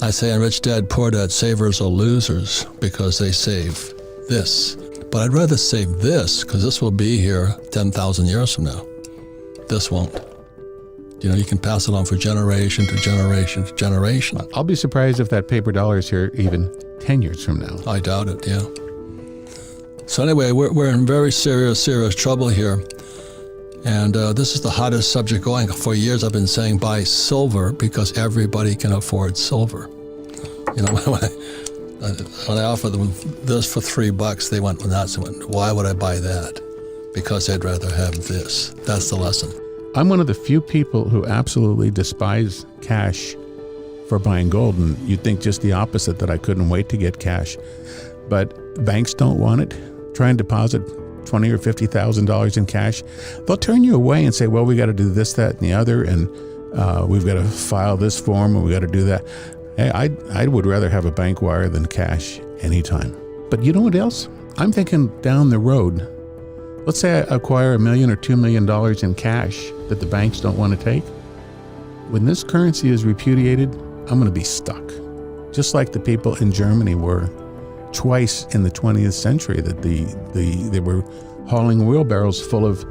I say in Rich Dad, Poor Dad, savers are losers because they save this. But I'd rather save this because this will be here 10,000 years from now. This won't. You can pass it on for generation to generation to generation. I'll be surprised if that paper dollar is here even 10 years from now. I doubt it, yeah. So anyway, we're in very serious trouble here. And this is the hottest subject going. For years I've been saying buy silver because everybody can afford silver. When I offered them this for $3, they went nuts and went, why would I buy that? Because they'd rather have this. That's the lesson. I'm one of the few people who absolutely despise cash for buying gold, and you'd think just the opposite, that I couldn't wait to get cash. But banks don't want it. Try and deposit $20,000 or $50,000 in cash. They'll turn you away and say, well, we got to do this, that, and the other, and we've got to file this form, and we got to do that. Hey, I would rather have a bank wire than cash anytime. But you know what else? I'm thinking down the road. Let's say I acquire $1 million or $2 million in cash that the banks don't want to take. When this currency is repudiated, I'm going to be stuck. Just like the people in Germany were twice in the 20th century, that they were hauling wheelbarrows full of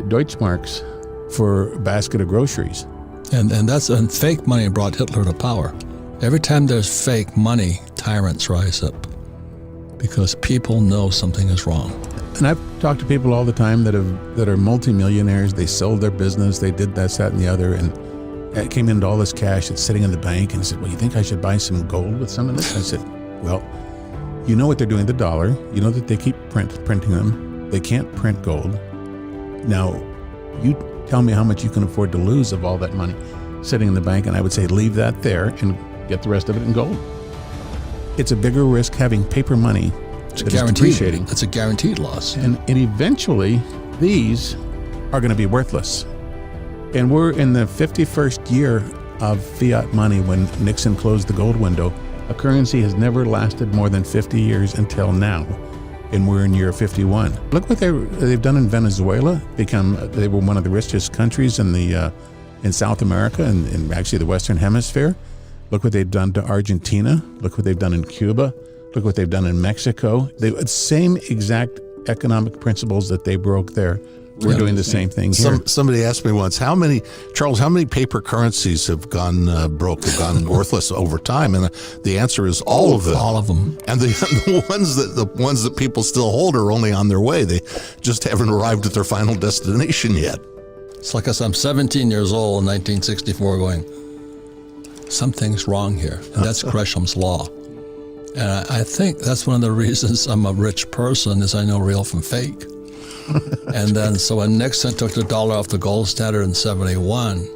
Deutschmarks for a basket of groceries. And fake money brought Hitler to power. Every time there's fake money, tyrants rise up because people know something is wrong. And I've talked to people all the time that are multimillionaires. They sold their business, they did this, that, and the other, and it came into all this cash that's sitting in the bank, and said, well, you think I should buy some gold with some of this? I said, well, you know what they're doing, the dollar. You know that they keep printing them. They can't print gold. Now, you tell me how much you can afford to lose of all that money sitting in the bank, and I would say leave that there and get the rest of it in gold. It's a bigger risk having paper money. It's guaranteed. It's a guaranteed loss. And eventually, these are going to be worthless. And we're in the 51st year of fiat money when Nixon closed the gold window. A currency has never lasted more than 50 years until now. And we're in year 51. Look what they've done in Venezuela. They were one of the richest countries in South America and actually the Western Hemisphere. Look what they've done to Argentina. Look what they've done in Cuba. Look what they've done in Mexico. The same exact economic principles that they broke there. We're doing the same thing here. Somebody asked me once, how many paper currencies have gone broke, have gone worthless over time? And the answer is all of them. All of them. And the ones that people still hold are only on their way. They just haven't arrived at their final destination yet. It's like I'm 17 years old in 1964 going, something's wrong here. And that's Gresham's law. And I think that's one of the reasons I'm a rich person is I know real from fake. And then, so when Nixon took the dollar off the gold standard in 71,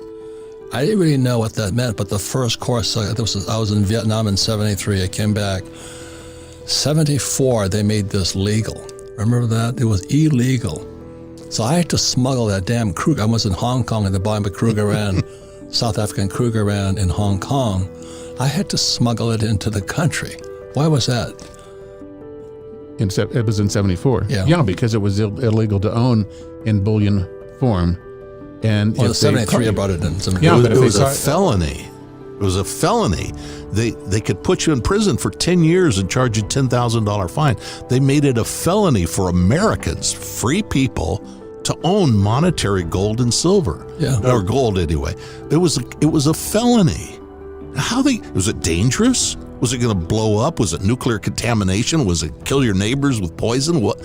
I didn't really know what that meant, but the first course, I was in Vietnam in 73, I came back. 74, they made this legal. Remember that? It was illegal. So I had to smuggle that damn Kruger. I was in Hong Kong at the bottom of Krugerrand, South African Krugerrand in Hong Kong. I had to smuggle it into the country. Why was that? It was in 74. Yeah, because it was illegal to own in bullion form. And well, 73 I brought it in. It was a felony. It was a felony. They could put you in prison for 10 years and charge you $10,000 fine. They made it a felony for Americans, free people, to own monetary gold and silver. Or gold anyway. It was a felony. Was it dangerous? Was it going to blow up? Was it nuclear contamination? Was it kill your neighbors with poison? What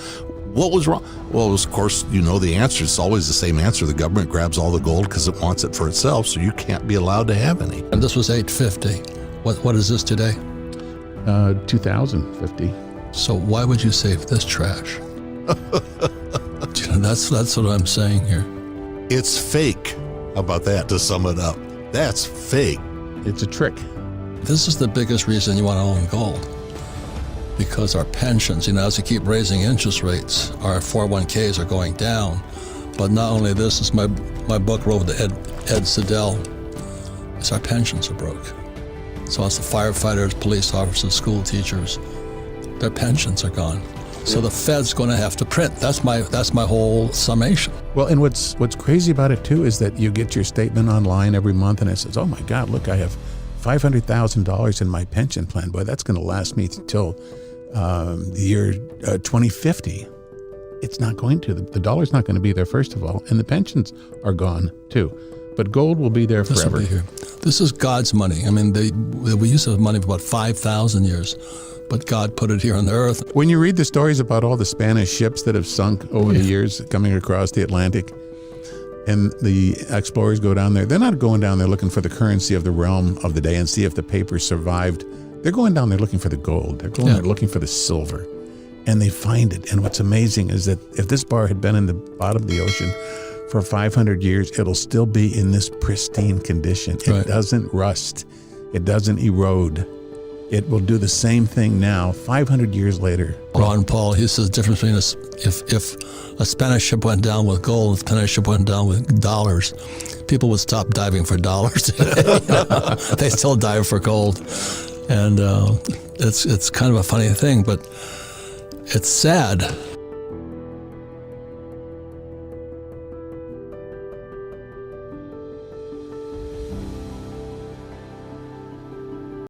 was wrong? Well, of course, you know the answer. It's always the same answer. The government grabs all the gold because it wants it for itself, so you can't be allowed to have any. And this was $850. What is this today? $2,050. So why would you save this trash? That's what I'm saying here. It's fake. How about that, to sum it up? That's fake. It's a trick. This is the biggest reason you want to own gold. Because our pensions, as we keep raising interest rates, our 401ks are going down. But not only this, is my book wrote with Ed Siddell, is our pensions are broke. So it's the firefighters, police officers, school teachers, their pensions are gone. So the Fed's going to have to print. That's my whole summation. Well, and what's crazy about it too is that you get your statement online every month and it says, oh my God, look, I have $500,000 in my pension plan. Boy, that's going to last me till the year 2050. It's not going to. The dollar's not going to be there, first of all, and the pensions are gone too. But gold will be there forever. This will be here. This is God's money. I mean, we used to have money for about 5,000 years, but God put it here on the earth. When you read the stories about all the Spanish ships that have sunk over the years coming across the Atlantic, and the explorers go down there, they're not going down there looking for the currency of the realm of the day and see if the paper survived. They're going down there looking for the gold. They're going there looking for the silver. And they find it. And what's amazing is that if this bar had been in the bottom of the ocean for 500 years, it'll still be in this pristine condition. It doesn't rust. It doesn't erode. It will do the same thing now, 500 years later. Ron Paul, he says the difference between if a Spanish ship went down with gold and a Spanish ship went down with dollars, people would stop diving for dollars today. They still dive for gold. And it's kind of a funny thing, but it's sad